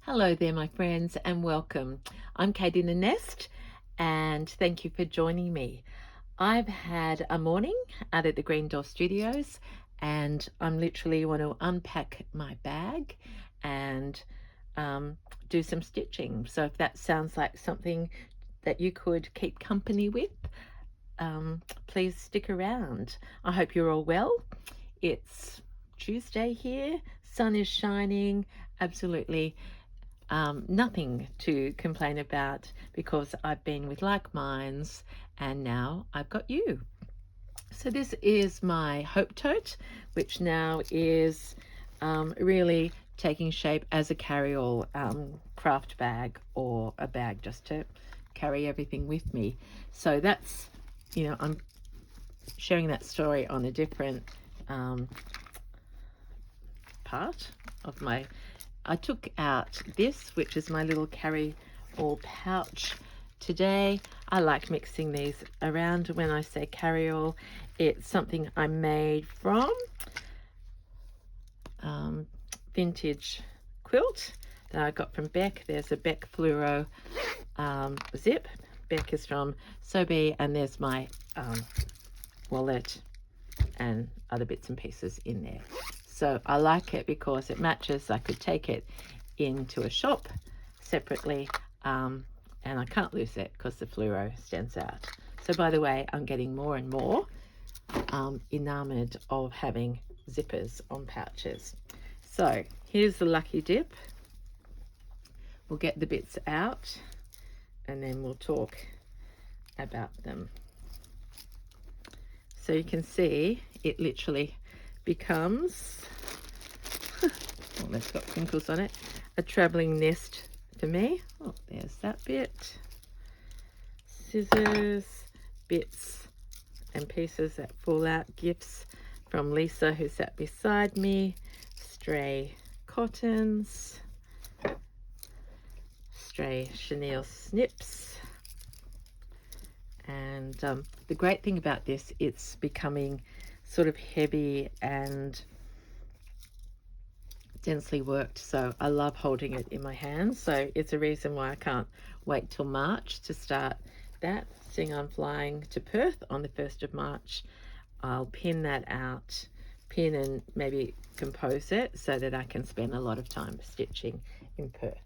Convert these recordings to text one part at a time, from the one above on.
Hello there, my friends, and welcome. I'm Kate in the Nest, and thank you for joining me. I've had a morning out at the Green Door Studios, and I'm literally want to unpack my bag and um, do some stitching. So if that sounds like something that you could keep company with, please stick around. I hope you're all well. It's Tuesday here, sun is shining, absolutely nothing to complain about because I've been with like minds and now I've got you. So this is my Hope Tote, which now is really taking shape as a carry-all craft bag or a bag just to carry everything with me. So that's, I'm sharing that story on a different part of my. I took out this, which is my little carry-all pouch today. I like mixing these around. When I say carry-all, it's something I made from vintage quilt that I got from Beck. There's a Beck Fluoro zip. Beck is from Sobe, and there's my wallet and other bits and pieces in there. So I like it because it matches. I could take it into a shop separately and I can't lose it because the fluoro stands out. So by the way, I'm getting more and more enamored of having zippers on pouches. So here's the lucky dip. We'll get the bits out and then we'll talk about them. So you can see it literally becomes, oh, that's got crinkles on it, a traveling nest for me. Oh, there's that bit. Scissors, bits and pieces that fall out, gifts from Lisa who sat beside me, stray cottons, stray chenille snips. And the great thing about this, it's becoming sort of heavy and densely worked, so I love holding it in my hands. So it's a reason why I can't wait till March to start that. Seeing I'm flying to Perth on the 1st of March, I'll pin that out, pin and maybe compose it so that I can spend a lot of time stitching in Perth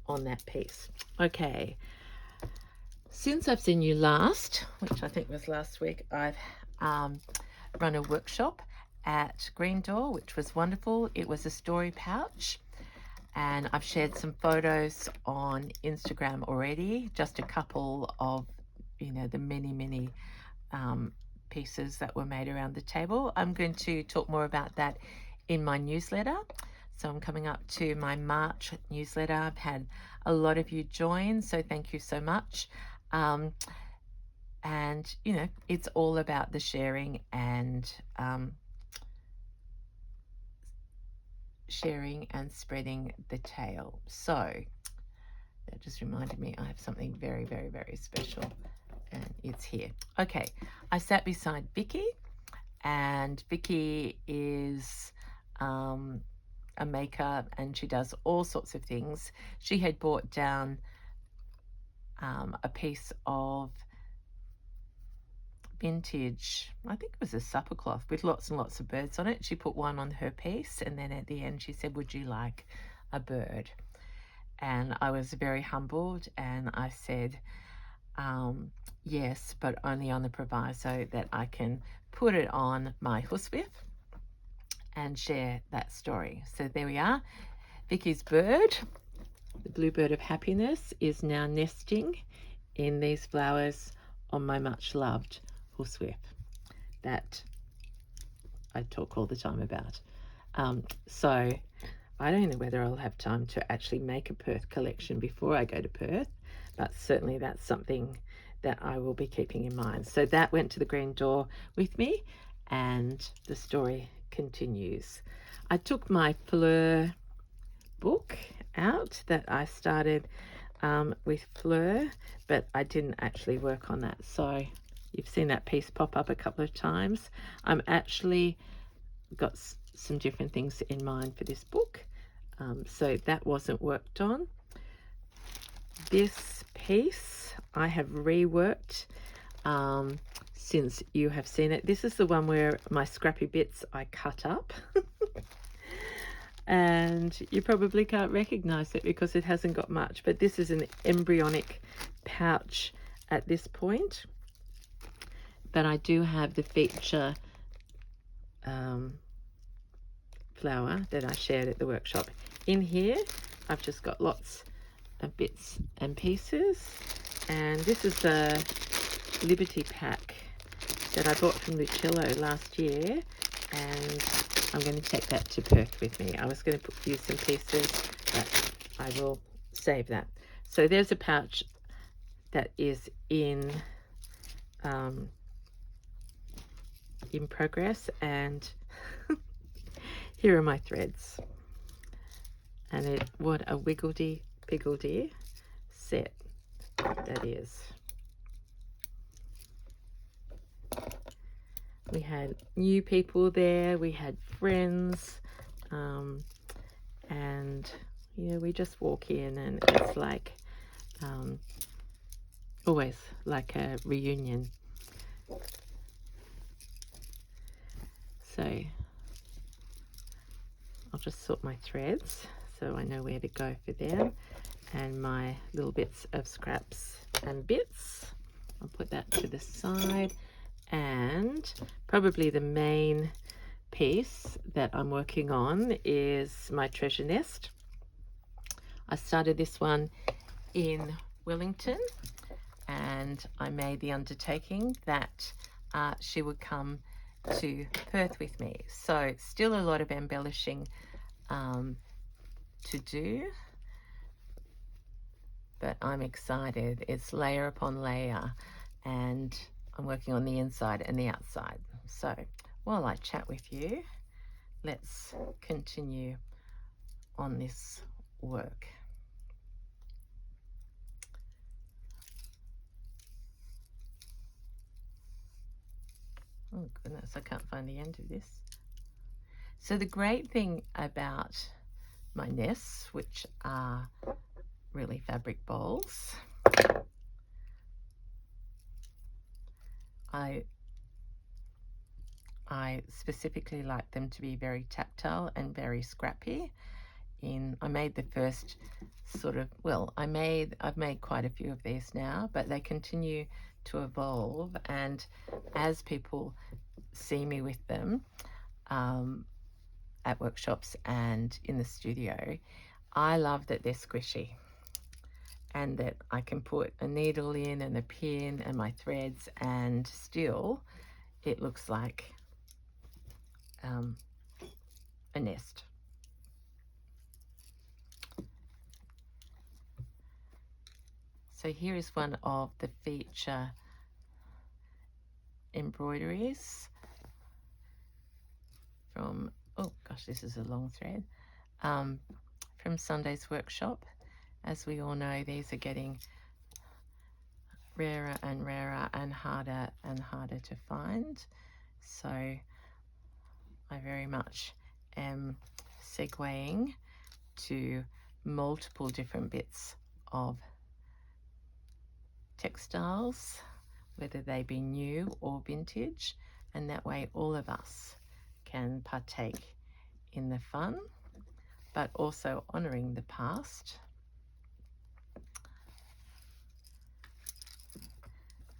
on that piece. Okay, since I've seen you last, which I think was last week, I've run a workshop at Green Door, which was wonderful. It was a story pouch, and I've shared some photos on Instagram already, just a couple of, the many pieces that were made around the table. I'm going to talk more about that in my newsletter. So I'm coming up to my March newsletter. I've had a lot of you join, so thank you so much. And it's all about the sharing and spreading the tale. So that just reminded me I have something very, very, very special, and it's here. Okay, I sat beside Vicky, and Vicky is a maker and she does all sorts of things. She had brought down a piece of vintage, I think it was a supper cloth with lots and lots of birds on it. She put one on her piece, and then at the end she said, would you like a bird? And I was very humbled, and I said yes, but only on the proviso that I can put it on my husband and share that story. So there we are. Vicky's bird, the bluebird of happiness, is now nesting in these flowers on my much loved horsewhip that I talk all the time about. So I don't know whether I'll have time to actually make a Perth collection before I go to Perth, but certainly that's something that I will be keeping in mind. So that went to the Green Door with me, and the story continues. I took my Fleur book out that I started with Fleur, but I didn't actually work on that. So you've seen that piece pop up a couple of times. I'm actually got some different things in mind for this book. So that wasn't worked on. This piece I have reworked since you have seen it. This is the one where my scrappy bits I cut up. And you probably can't recognize it because it hasn't got much, but this is an embryonic pouch at this point. But I do have the feature flower that I shared at the workshop. In here, I've just got lots of bits and pieces, and this is the Liberty pack that I bought from Lucillo last year, and I'm going to take that to Perth with me. I was going to use some pieces, but I will save that. So there's a pouch that is in progress, and here are my threads. And what a wiggledy-piggledy set that is. We had new people there, we had friends, and we just walk in and it's like always like a reunion. So I'll just sort my threads so I know where to go for them, and my little bits of scraps and bits. I'll put that to the side, and probably the main piece that I'm working on is my treasure nest. I started this one in Wellington, and I made the undertaking that she would come to Perth with me. So still a lot of embellishing to do, but I'm excited. It's layer upon layer, and I'm working on the inside and the outside. So while I chat with you, let's continue on this work. Oh goodness, I can't find the end of this. So the great thing about my nests, which are really fabric bowls, I specifically like them to be very tactile and very scrappy. I made the first sort of, well, I've made quite a few of these now, but they continue to evolve, and as people see me with them at workshops and in the studio, I love that they're squishy and that I can put a needle in and a pin and my threads, and still it looks like a nest. So here is one of the feature embroideries from, oh gosh, this is a long thread, from Sunday's workshop. As we all know, these are getting rarer and rarer and harder to find. So I very much am segueing to multiple different bits of textiles, whether they be new or vintage, and that way all of us can partake in the fun, but also honouring the past.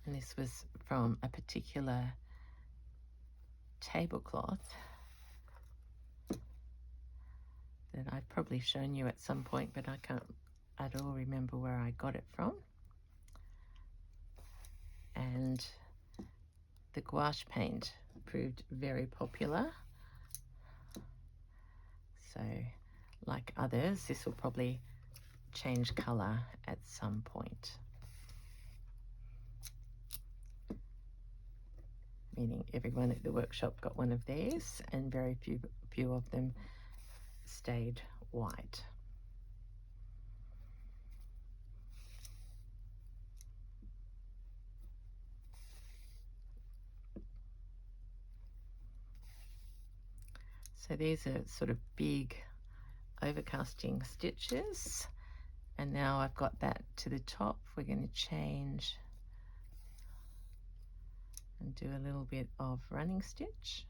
And this was from a particular tablecloth that I've probably shown you at some point, but I can't at all remember where I got it from. And the gouache paint proved very popular. So like others, this will probably change colour at some point. Meaning everyone at the workshop got one of these, and very few of them stayed white. So these are sort of big overcasting stitches, and now I've got that to the top. We're going to change and do a little bit of running stitch,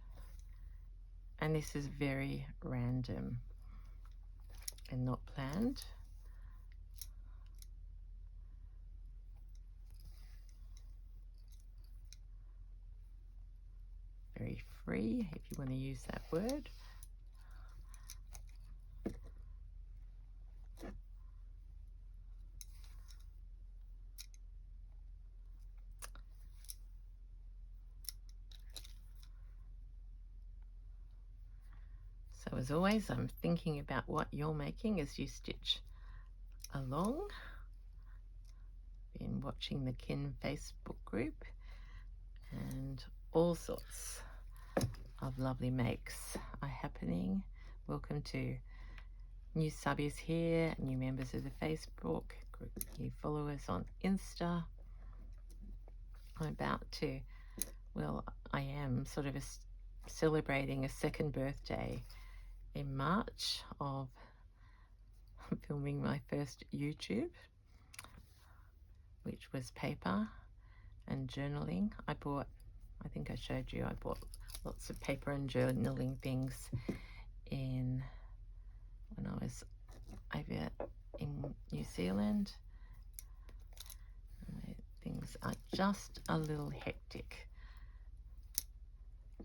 and this is very random and not planned. Very free, if you want to use that word. So as always, I'm thinking about what you're making as you stitch along. Been watching the Kin Facebook group, and all sorts of lovely makes are happening. Welcome to new subbies here, new members of the Facebook group, new followers on Insta. I'm about to, well, I am sort of celebrating a second birthday in March of filming my first YouTube, which was paper and journaling. I think I showed you, I bought lots of paper and journaling things when I was over in New Zealand. Things are just a little hectic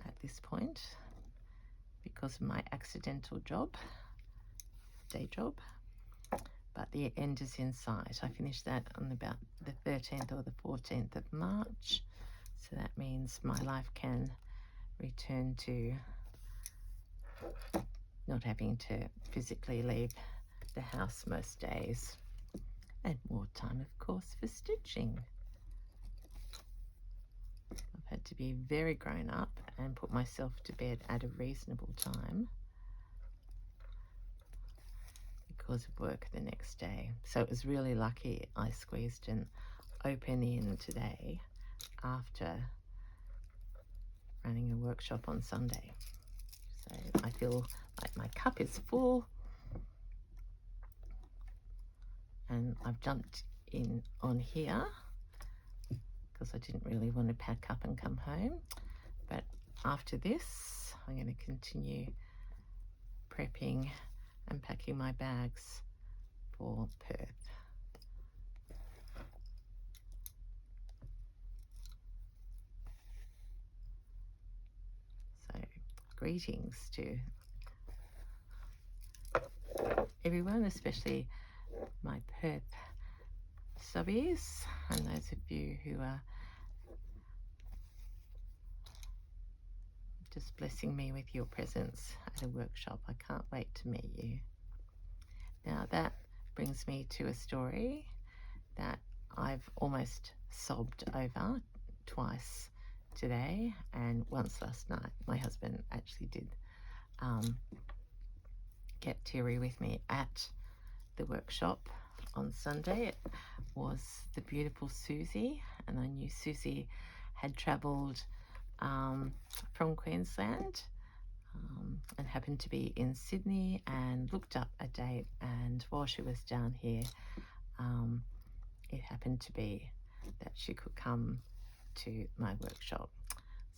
at this point because of my accidental day job, but the end is in sight. I finished that on about the 13th or the 14th of March, so that means my life can return to not having to physically leave the house most days, and more time, of course, for stitching. I've had to be very grown up and put myself to bed at a reasonable time because of work the next day. So it was really lucky I squeezed an open in today after running a workshop on Sunday. So I feel like my cup is full, and I've jumped in on here because I didn't really want to pack up and come home. But after this, I'm going to continue prepping and packing my bags for Perth. So greetings to everyone, especially my Perth subbies and those of you who are just blessing me with your presence at a workshop. I can't wait to meet you. Now that brings me to a story that I've almost sobbed over twice today and once last night. My husband actually did get teary with me at the workshop on Sunday. It was the beautiful Susie, and I knew Susie had travelled from Queensland and happened to be in Sydney, and looked up a date, and while she was down here it happened to be that she could come to my workshop.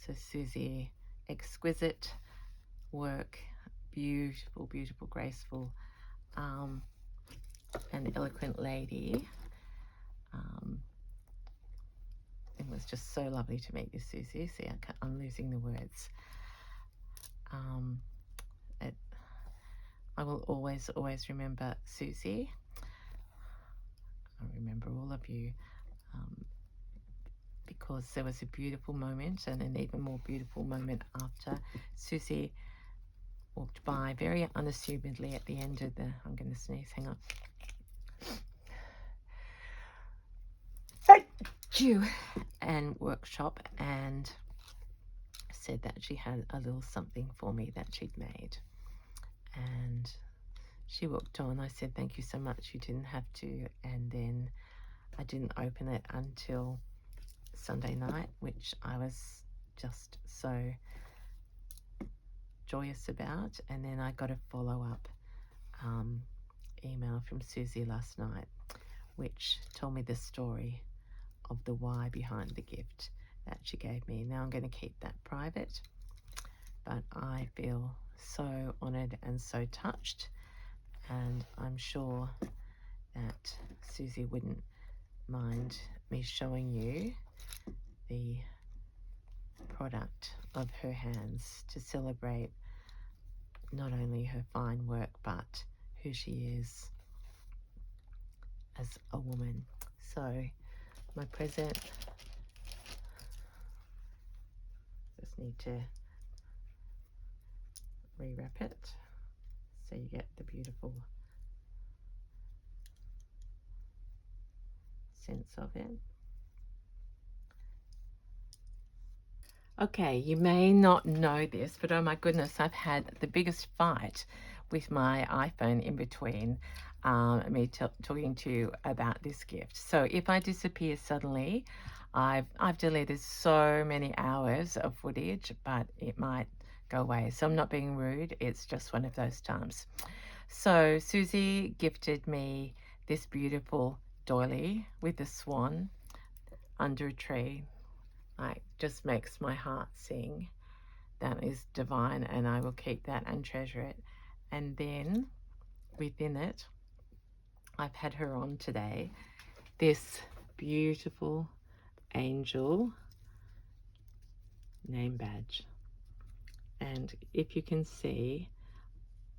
So Susie, exquisite work, beautiful, beautiful, graceful and eloquent lady. It was just so lovely to meet you, Susie. See, I'm losing the words. I will always, always remember Susie. I remember all of you because there was a beautiful moment, and an even more beautiful moment after. Susie walked by very unassumedly at the end of the, I'm going to sneeze, hang on. And workshop, and said that she had a little something for me that she'd made, and she walked on. I said, thank you so much, you didn't have to. And then I didn't open it until Sunday night, which I was just so joyous about. And then I got a follow-up email from Susie last night, which told me the story of the why behind the gift that she gave me. Now I'm going to keep that private, but I feel so honoured and so touched, and I'm sure that Susie wouldn't mind me showing you the product of her hands to celebrate not only her fine work but who she is as a woman. So my present, just need to rewrap it so you get the beautiful sense of it. Okay, you may not know this, but oh my goodness, I've had the biggest fight with my iPhone in between me talking to you about this gift. So if I disappear suddenly, I've deleted so many hours of footage, but it might go away. So I'm not being rude, it's just one of those times. So Susie gifted me this beautiful doily with a swan under a tree. Like, just makes my heart sing. That is divine, and I will keep that and treasure it. And then within it, I've had her on today, this beautiful angel name badge. And if you can see,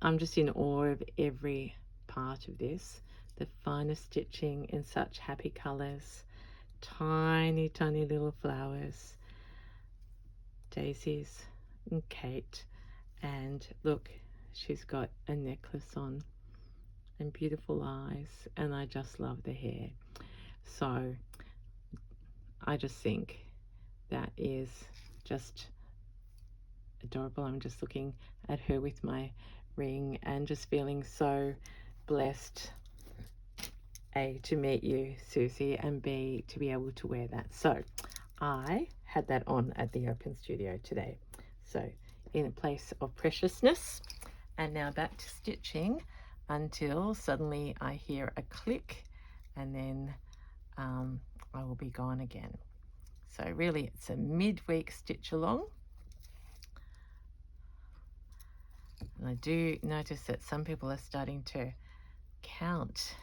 I'm just in awe of every part of this. The finest stitching in such happy colors, tiny, tiny little flowers, daisies and Kate, and look, she's got a necklace on and beautiful eyes, and I just love the hair. So I just think that is just adorable. I'm just looking at her with my ring and just feeling so blessed, A, to meet you, Susie, and B, to be able to wear that. So I had that on at the Open Studio today. So in a place of preciousness, and now back to stitching until suddenly I hear a click, and then I will be gone again. So really it's a midweek stitch along. And I do notice that some people are starting to count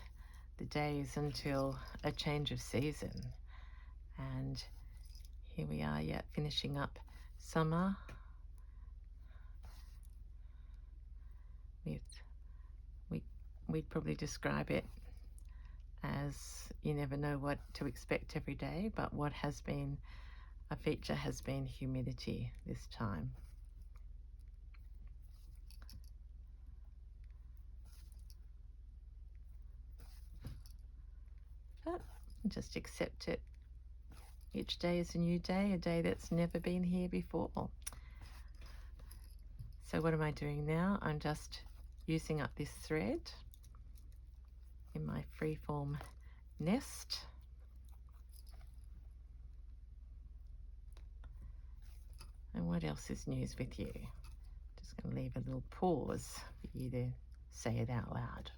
the days until a change of season. And here we are yet finishing up summer with, we'd probably describe it as you never know what to expect every day, but what has been a feature has been humidity this time. But just accept it. Each day is a new day, a day that's never been here before. So what am I doing now? I'm just using up this thread in my freeform nest. And what else is news with you? Just going to leave a little pause for you to say it out loud.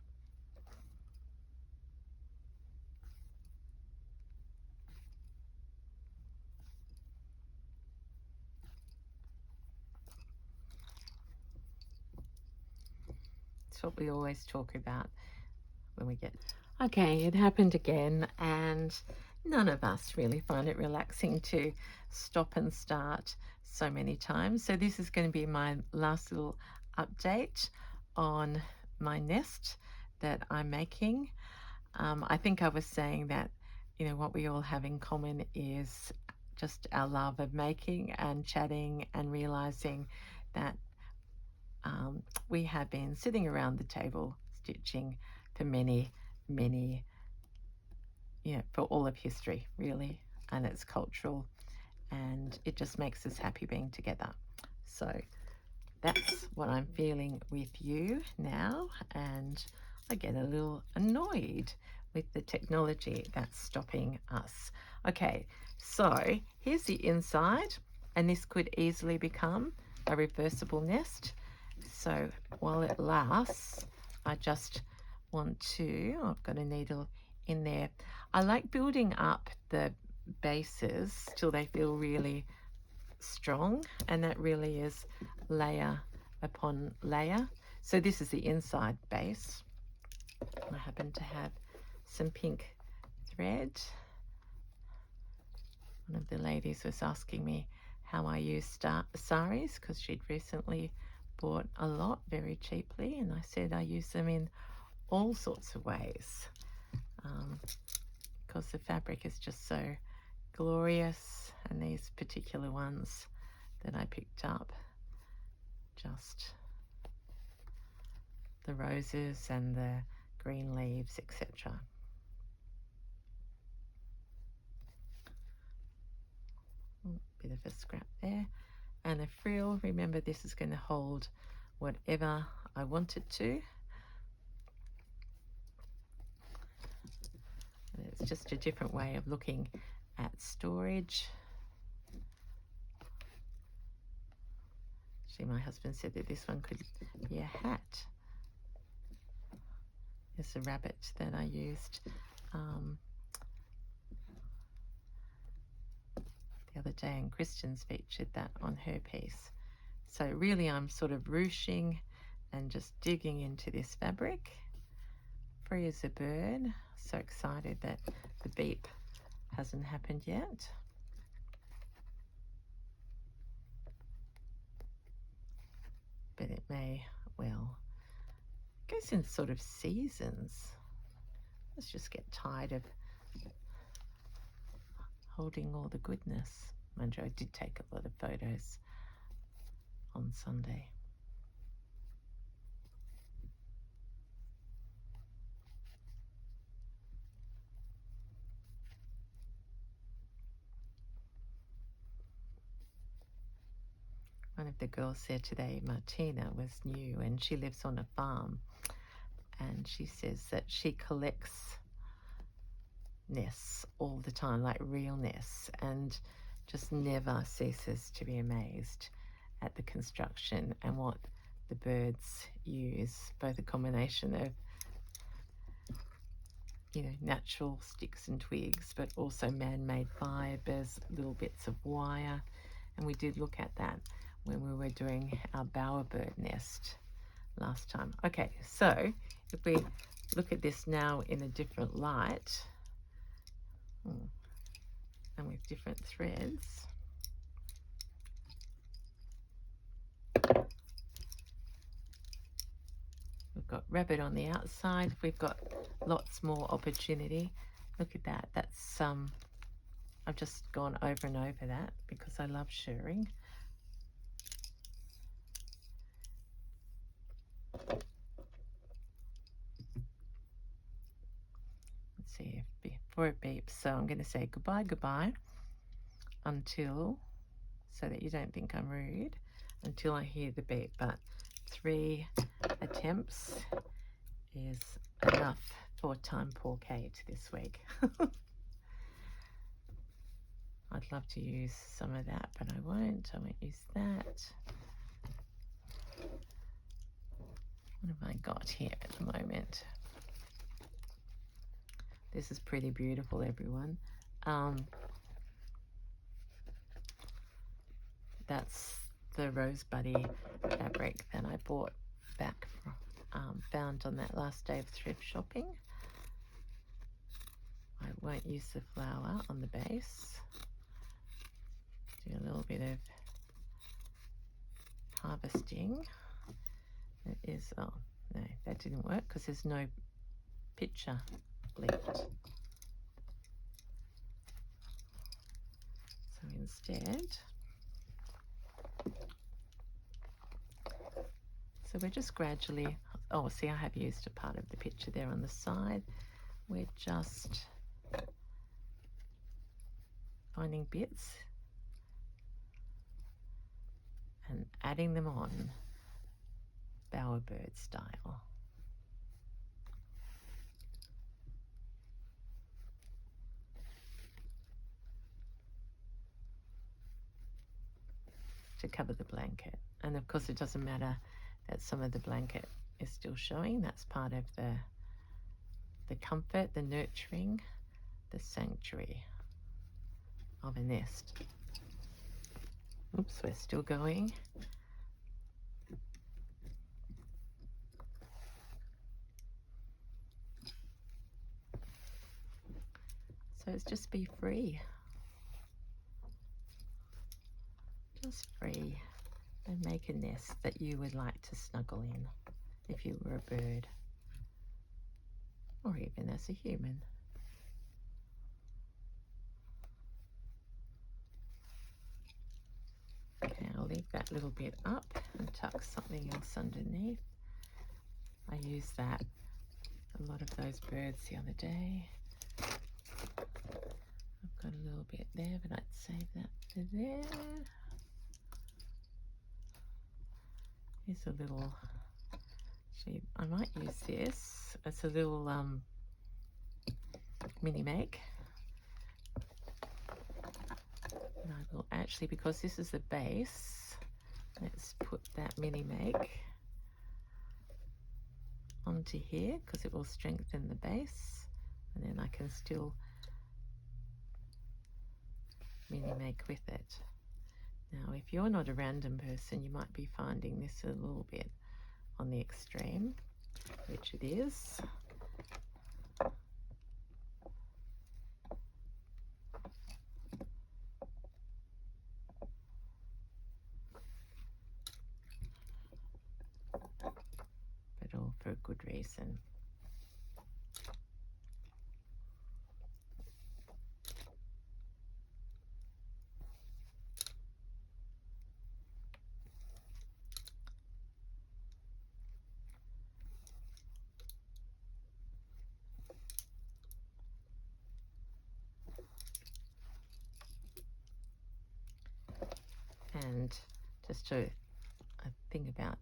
It's what we always talk about when we get... Okay, it happened again, and none of us really find it relaxing to stop and start so many times. So this is going to be my last little update on my nest that I'm making. I think I was saying that, you know, what we all have in common is just our love of making and chatting and realizing that we have been sitting around the table stitching for many, you know, for all of history really, and it's cultural, and it just makes us happy being together. So that's what I'm feeling with you now, and I get a little annoyed with the technology that's stopping us. Okay, so here's the inside, and this could easily become a reversible nest. So while it lasts, I just want to, I've got a needle in there. I like building up the bases till they feel really strong, and that really is layer upon layer. So this is the inside base. I happen to have some pink thread. One of the ladies was asking me how I use saris because she'd recently bought a lot very cheaply, and I said I use them in all sorts of ways because the fabric is just so glorious, and these particular ones that I picked up, just the roses and the green leaves, etc. Bit of a scrap there. And a frill, remember this is going to hold whatever I want it to. And it's just a different way of looking at storage. See, my husband said that this one could be a hat. There's a rabbit that I used the other day, and Kristen's featured that on her piece. So really I'm sort of ruching and just digging into this fabric. Free as a bird. So excited that the beep hasn't happened yet. But it may well. It goes in sort of seasons. Let's just get tired of holding all the goodness. Mind you, I did take a lot of photos on Sunday. One of the girls there today, Martina, was new, and she lives on a farm, and she says that she collects nests all the time, like real nests, and just never ceases to be amazed at the construction and what the birds use, both a combination of natural sticks and twigs, but also man-made fibers, little bits of wire. And we did look at that when we were doing our bowerbird nest last time. Okay, so if we look at this now in a different light, and with different threads, we've got rabbit on the outside. We've got lots more opportunity. Look at that. That's I've just gone over and over that because I love shirring. Let's see if before it beeps. So I'm going to say goodbye until, so that you don't think I'm rude, until I hear the beep. But 3 attempts is enough for time poor Kate this week. I'd love to use some of that, but I won't. I won't use that. What have I got here at the moment? This is pretty beautiful, everyone. That's the Rosebuddy fabric that I bought back from, found on that last day of thrift shopping. I won't use the flower on the base. Do a little bit of harvesting. It is, oh no, that didn't work because there's no picture left. So instead, so we're just gradually, oh, see, I have used a part of the picture there on the side. We're just finding bits and adding them on bowerbird style. To cover the blanket. And of course it doesn't matter that some of the blanket is still showing. That's part of the comfort, the nurturing, the sanctuary of a nest. Oops, we're still going. So it's just be free. Just free, and make a nest that you would like to snuggle in if you were a bird, or even as a human. Okay, I'll leave that little bit up and tuck something else underneath. I used that, a lot of those birds the other day. I've got a little bit there, but I'd save that for there. Here's a little, actually I might use this as a little mini make. And I will actually, because this is the base, let's put that mini make onto here because it will strengthen the base, and then I can still mini make with it. Now, if you're not a random person, you might be finding this a little bit on the extreme, which it is. But all for a good reason. And just a thing about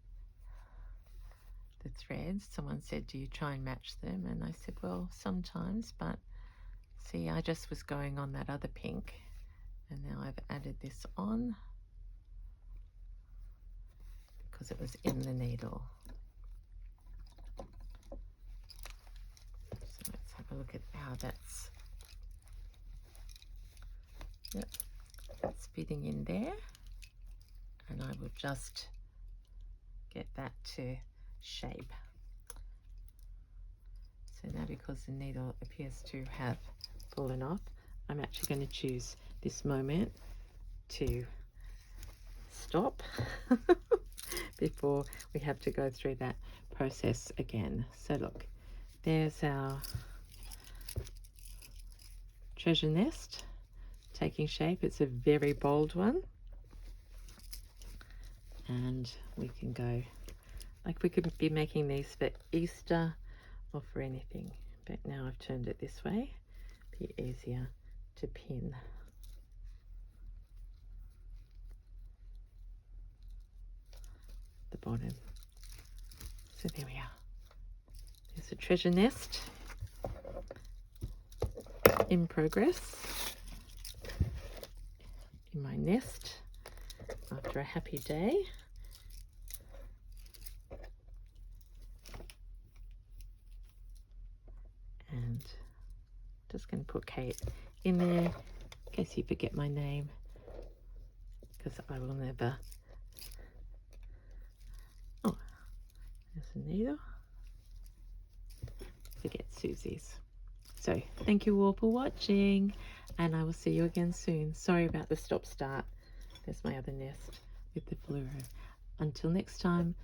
the threads, someone said, do you try and match them? And I said, well, sometimes, but see, I just was going on that other pink, and now I've added this on because it was in the needle. So let's have a look at how that's, yep, that's fitting in there. And I will just get that to shape. So now, because the needle appears to have fallen off, I'm actually going to choose this moment to stop before we have to go through that process again. So look, there's our treasure nest taking shape. It's a very bold one. And we can go, like we could be making these for Easter or for anything, but now I've turned it this way, be easier to pin. The bottom. So there we are. There's a treasure nest in progress in my nest after a happy day. And just going to put Kate in there in case you forget my name, because I will never. Oh, there's a needle. Forget Susie's. So thank you all for watching, and I will see you again soon. Sorry about the stop start. There's my other nest with the fluoro. Until next time,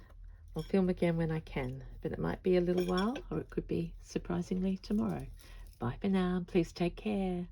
I'll film again when I can, but it might be a little while, or it could be surprisingly tomorrow. Bye for now. Please take care.